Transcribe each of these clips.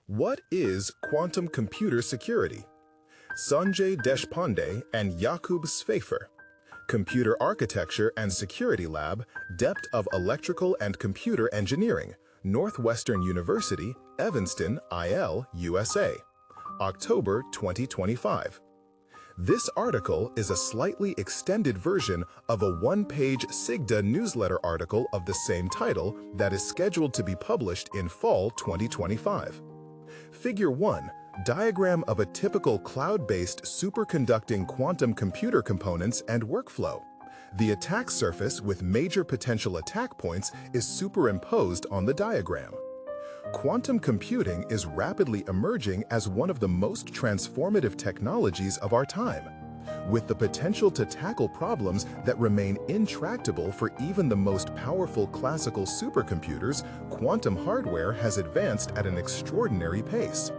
What is quantum computer security? Sanjay Deshpande and Jakub Szefer, Computer Architecture and Security Lab, Dept of Electrical and Computer Engineering, Northwestern University, Evanston, IL, USA. October 2025. This article is a slightly extended version of a one-page SIGDA newsletter article of the same title that is scheduled to be published in fall 2025. Figure 1. Diagram of a typical cloud-based superconducting quantum computer components and workflow. The attack surface with major potential attack points is superimposed on the diagram. Quantum computing is rapidly emerging as one of the most transformative technologies of our time, with the potential to tackle problems that remain intractable for even the most powerful classical supercomputers. Quantum hardware has advanced at an extraordinary pace.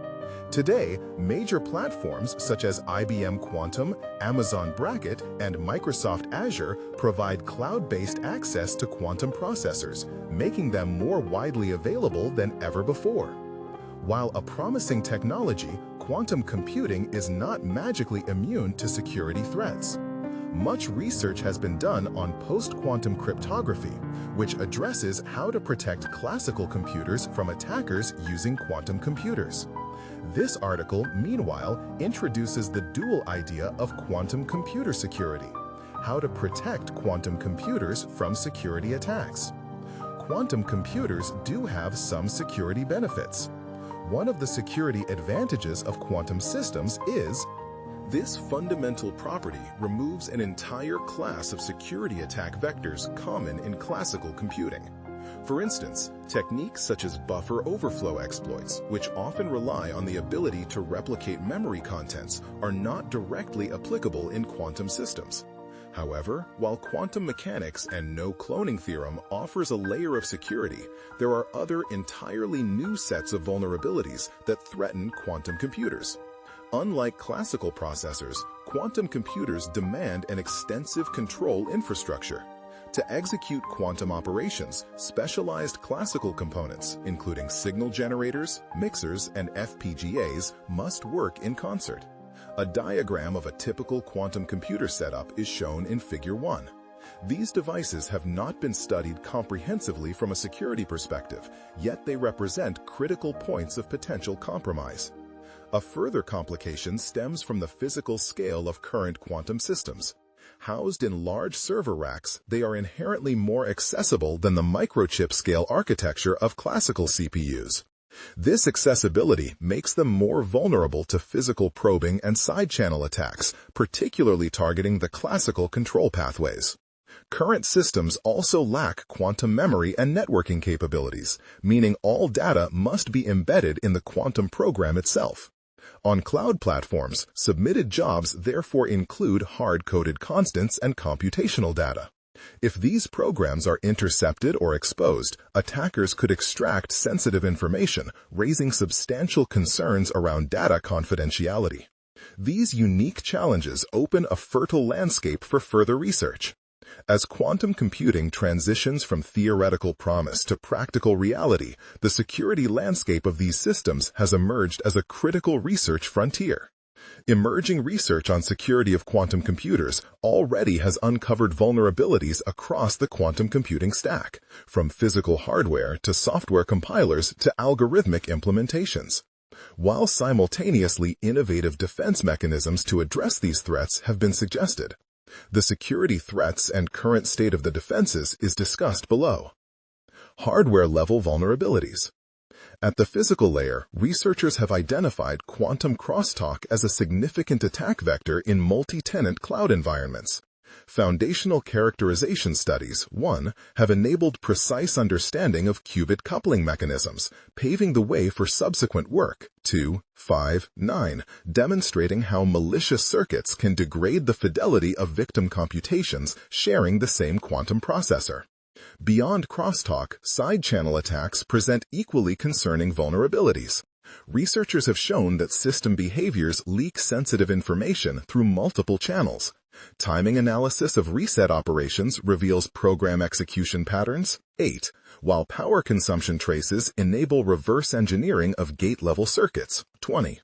Today, major platforms such as IBM Quantum, Amazon Braket, and Microsoft Azure provide cloud-based access to quantum processors, making them more widely available than ever before. While a promising technology, quantum computing is not magically immune to security threats. Much research has been done on post-quantum cryptography, which addresses how to protect classical computers from attackers using quantum computers. This article, meanwhile, introduces the dual idea of quantum computer security, how to protect quantum computers from security attacks. Quantum computers do have some security benefits. One of the security advantages of quantum systems is this fundamental property removes an entire class of security attack vectors common in classical computing. For instance, techniques such as buffer overflow exploits, which often rely on the ability to replicate memory contents, are not directly applicable in quantum systems. However, while quantum mechanics and no-cloning theorem offers a layer of security, there are other entirely new sets of vulnerabilities that threaten quantum computers. Unlike classical processors, quantum computers demand an extensive control infrastructure. To execute quantum operations, specialized classical components, including signal generators, mixers, and FPGAs, must work in concert. A diagram of a typical quantum computer setup is shown in Figure 1. These devices have not been studied comprehensively from a security perspective, yet they represent critical points of potential compromise. A further complication stems from the physical scale of current quantum systems. Housed in large server racks, they are inherently more accessible than the microchip-scale architecture of classical CPUs. This accessibility makes them more vulnerable to physical probing and side-channel attacks, particularly targeting the classical control pathways. Current systems also lack quantum memory and networking capabilities, meaning all data must be embedded in the quantum program itself. On cloud platforms, submitted jobs therefore include hard-coded constants and computational data. If these programs are intercepted or exposed, attackers could extract sensitive information, raising substantial concerns around data confidentiality. These unique challenges open a fertile landscape for further research. As quantum computing transitions from theoretical promise to practical reality, the security landscape of these systems has emerged as a critical research frontier. Emerging research on security of quantum computers already has uncovered vulnerabilities across the quantum computing stack, from physical hardware to software compilers to algorithmic implementations. While simultaneously innovative defense mechanisms to address these threats have been suggested, the security threats and current state of the defenses is discussed below. Hardware-level vulnerabilities. At the physical layer, researchers have identified quantum crosstalk as a significant attack vector in multi-tenant cloud environments. Foundational characterization studies, 1, have enabled precise understanding of qubit coupling mechanisms, paving the way for subsequent work, 2, 5, 9, demonstrating how malicious circuits can degrade the fidelity of victim computations sharing the same quantum processor. Beyond crosstalk, side-channel attacks present equally concerning vulnerabilities. Researchers have shown that system behaviors leak sensitive information through multiple channels. Timing analysis of reset operations reveals program execution patterns. 8. While power consumption traces enable reverse engineering of gate-level circuits. 20.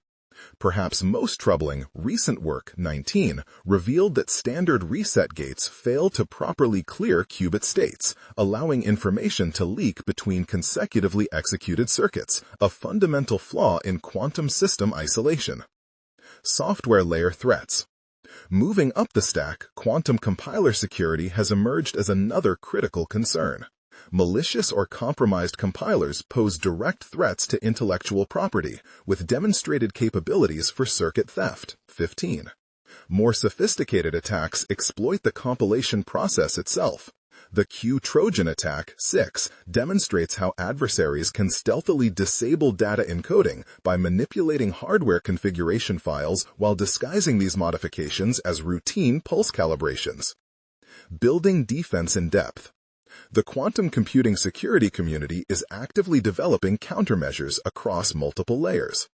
Perhaps most troubling, recent work, 19, revealed that standard reset gates fail to properly clear qubit states, allowing information to leak between consecutively executed circuits, a fundamental flaw in quantum system isolation. Software layer threats. Moving up the stack, quantum compiler security has emerged as another critical concern. Malicious or compromised compilers pose direct threats to intellectual property, with demonstrated capabilities for circuit theft. 15. More sophisticated attacks exploit the compilation process itself. The Q-Trojan attack, 6, demonstrates how adversaries can stealthily disable data encoding by manipulating hardware configuration files while disguising these modifications as routine pulse calibrations. Building defense in depth. The quantum computing security community is actively developing countermeasures across multiple layers.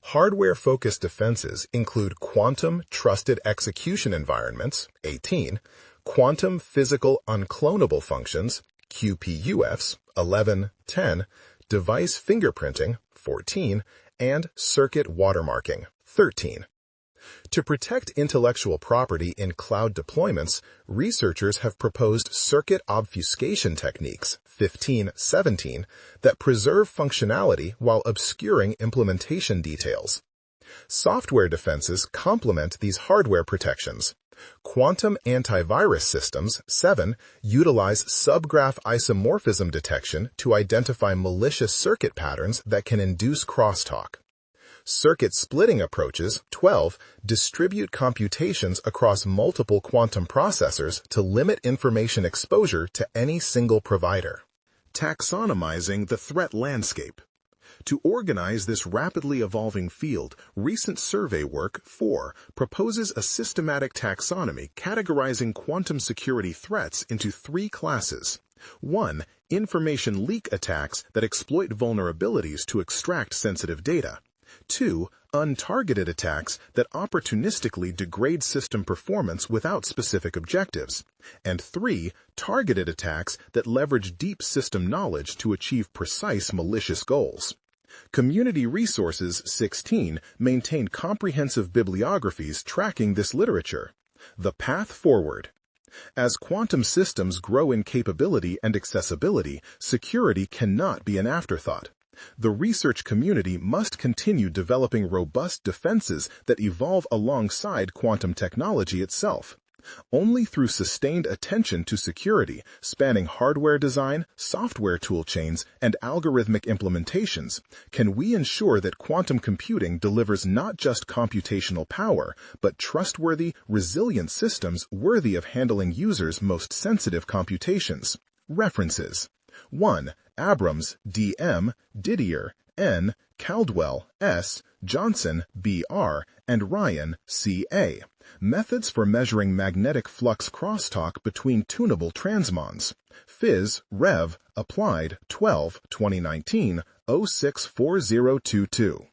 Hardware-focused defenses include quantum trusted execution environments, 18, quantum physical unclonable functions, QPUFs, 11, 10, device fingerprinting, 14, and circuit watermarking, 13. To protect intellectual property in cloud deployments, researchers have proposed circuit obfuscation techniques, 15, 17, that preserve functionality while obscuring implementation details. Software defenses complement these hardware protections. Quantum antivirus systems, 7, utilize subgraph isomorphism detection to identify malicious circuit patterns that can induce crosstalk. Circuit splitting approaches, 12, distribute computations across multiple quantum processors to limit information exposure to any single provider. Taxonomizing the threat landscape. To organize this rapidly evolving field, recent survey work, 4, proposes a systematic taxonomy categorizing quantum security threats into 3 classes. 1. Information leak attacks that exploit vulnerabilities to extract sensitive data. 2. Untargeted attacks that opportunistically degrade system performance without specific objectives. And 3. Targeted attacks that leverage deep system knowledge to achieve precise malicious goals. Community Resources 16 maintained comprehensive bibliographies tracking this literature. The Path Forward. As quantum systems grow in capability and accessibility, security cannot be an afterthought. The research community must continue developing robust defenses that evolve alongside quantum technology itself. Only through sustained attention to security, spanning hardware design, software toolchains, and algorithmic implementations, can we ensure that quantum computing delivers not just computational power, but trustworthy, resilient systems worthy of handling users' most sensitive computations. References. 1. Abrams, D.M., Didier, N., Caldwell, S., Johnson, B.R., and Ryan, C.A. Methods for Measuring Magnetic Flux Crosstalk Between Tunable Transmons. Phys. Rev. Applied, 12, 2019, 064022.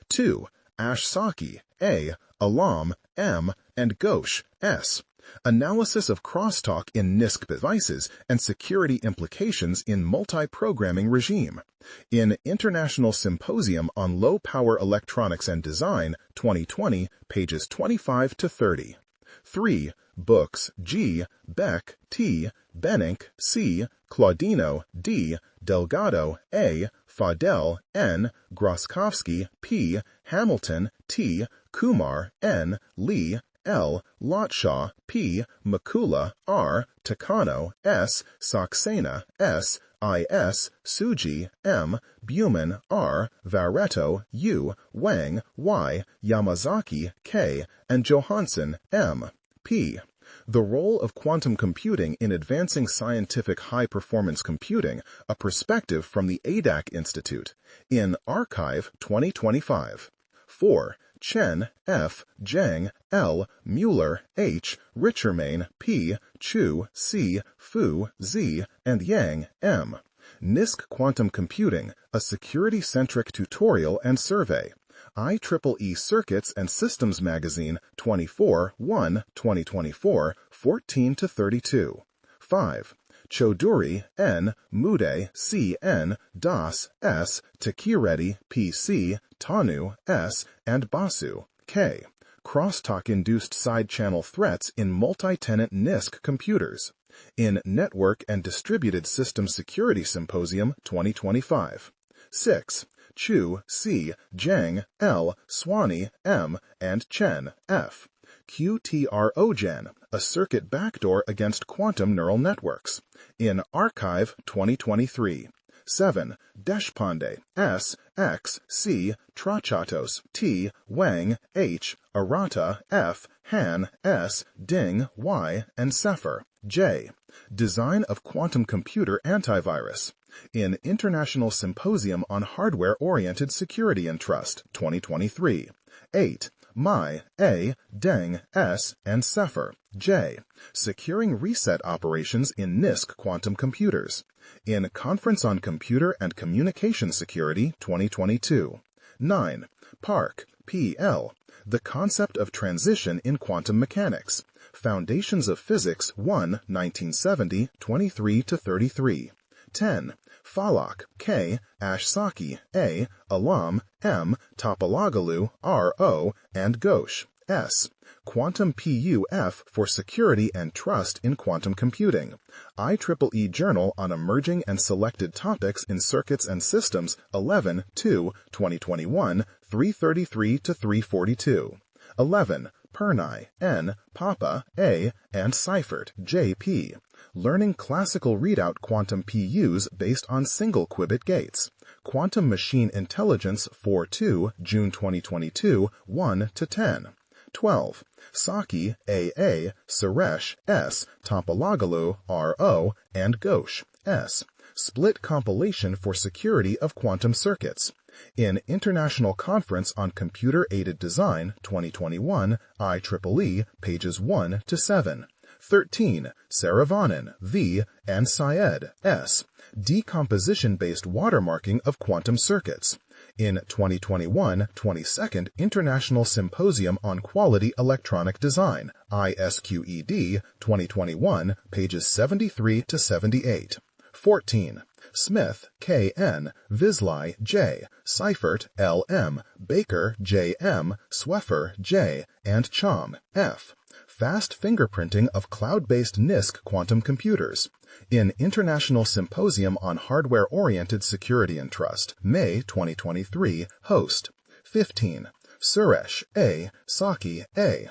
2. Ashsaki, A., Alam, M., and Ghosh, S. Analysis of Crosstalk in NISQ devices and Security Implications in Multi-Programming Regime. In International Symposium on Low-Power Electronics and Design, 2020, pages 25 to 30. 3. Books G. Beck, T. Benink, C. Claudino, D. Delgado, A. Fadel, N. Groskowski, P. Hamilton, T. Kumar, N. Lee, L. Lotshaw, P. Makula, R. Takano, S. Saxena, S. I.S. Suji, M. Buman, R. Varetto, U. Wang, Y. Yamazaki, K. and Johansson, M. P. The Role of Quantum Computing in Advancing Scientific High-Performance Computing, a Perspective from the ADAC Institute, in Archive 2025. 4. Chen, F., Zhang, L., Mueller, H., Richermain, P., Chu, C., Fu, Z., and Yang, M. NISQ Quantum Computing, a Security-Centric Tutorial and Survey. IEEE Circuits and Systems Magazine 24-1-2024, 14-32. 5. Chaudhuri, N., Mude, C. N., Das, S., Takiredi, P. C., Tanu, S., and Basu, K. Crosstalk-induced side-channel threats in multi-tenant NISC computers. In Network and Distributed System Security Symposium 2025. 6. Chu, C., Zhang, L., Swanee, M., and Chen, F. QTROGen, a circuit backdoor against quantum neural networks. In Archive 2023. 7. Deshpande, S., X, C., Trachatos, T., Wang, H., Arata, F., Han, S., Ding, Y., and Szefer, J. Design of Quantum Computer Antivirus. In International Symposium on Hardware-Oriented Security and Trust, 2023. 8. Mai, A., Deng, S., and Szefer, J. Securing Reset Operations in NISC Quantum Computers. In Conference on Computer and Communication Security, 2022. 9. Park, P. L. The Concept of Transition in Quantum Mechanics. Foundations of Physics 1, 1970, 23-33. 10. Falak, K., Ashsaki, A., Alam, M., Topologlu, R.O., and Ghosh, S. Quantum PUF for Security and Trust in Quantum Computing. IEEE Journal on Emerging and Selected Topics in Circuits and Systems 11-2, 2021, 333-342. 11. Pernai, N., Papa, A., and Seifert, J.P. Learning Classical Readout Quantum PUs Based on Single Qubit Gates. Quantum Machine Intelligence 4-2, June 2022, 1-10. 12. Saki, A.A., Suresh, S., Topologlu, R.O., and Ghosh, S. Split Compilation for Security of Quantum Circuits. In International Conference on Computer-Aided Design 2021, IEEE, pages 1-7. 13. Saravanan, V., and Syed, S. Decomposition-based watermarking of quantum circuits. In 2021 22nd International Symposium on Quality Electronic Design, ISQED, 2021, pages 73-78. 14. Smith, K.N., Vislai, J., Seifert, L.M., Baker, J.M., Szefer, J., and Chom, F. Fast fingerprinting of cloud-based NISC quantum computers. In International Symposium on Hardware-Oriented Security and Trust, May 2023, host. 15. Suresh, A., Saki, A.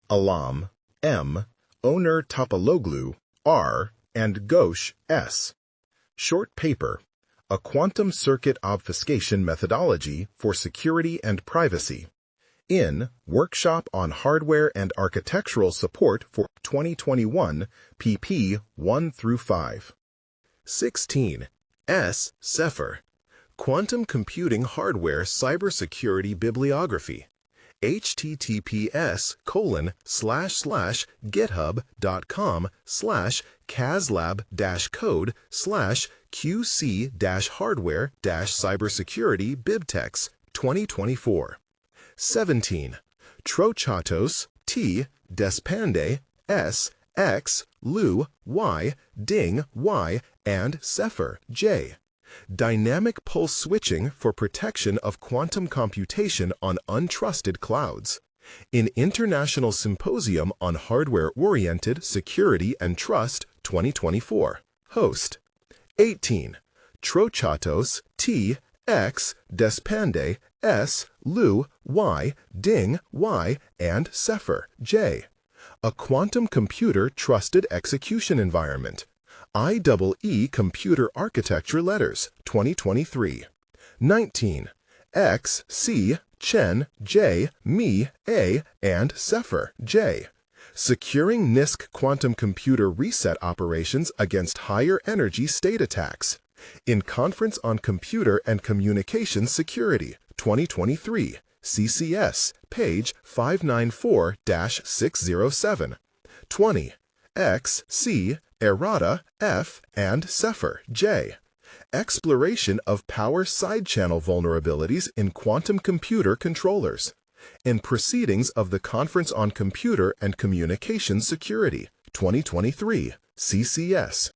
Alam, M., Owner Topologlu, R., and Ghosh, S. Short paper, A Quantum Circuit Obfuscation Methodology for Security and Privacy. In Workshop on Hardware and Architectural Support for 2021, pp. 1-5. 16. S. Szefer, Quantum Computing Hardware Cybersecurity Bibliography. https://github.com/caslab-code/qc-hardware-cybersecurity bibtex 2024. 17. Trochatos, T. Deshpande, S. X. Lu, Y. Ding, Y. and Szefer, J. Dynamic pulse switching for protection of quantum computation on untrusted clouds. In International Symposium on Hardware-Oriented Security and Trust 2024. Host. 18. Trochatos, T. X. Deshpande, S. Lu, Y. Ding, Y. and Szefer, J. A Quantum Computer Trusted Execution Environment. IEEE Computer Architecture Letters, 2023. 19. X. C. Chen, J. Mi, A. and Szefer, J. Securing NISC Quantum Computer Reset Operations Against Higher Energy State Attacks. In Conference on Computer and Communication Security, 2023, CCS, page 594-607. 20. X. C. Errata, F. and Szefer, J. Exploration of power side channel vulnerabilities in quantum computer controllers. In Proceedings of the Conference on Computer and Communication Security, 2023, CCS.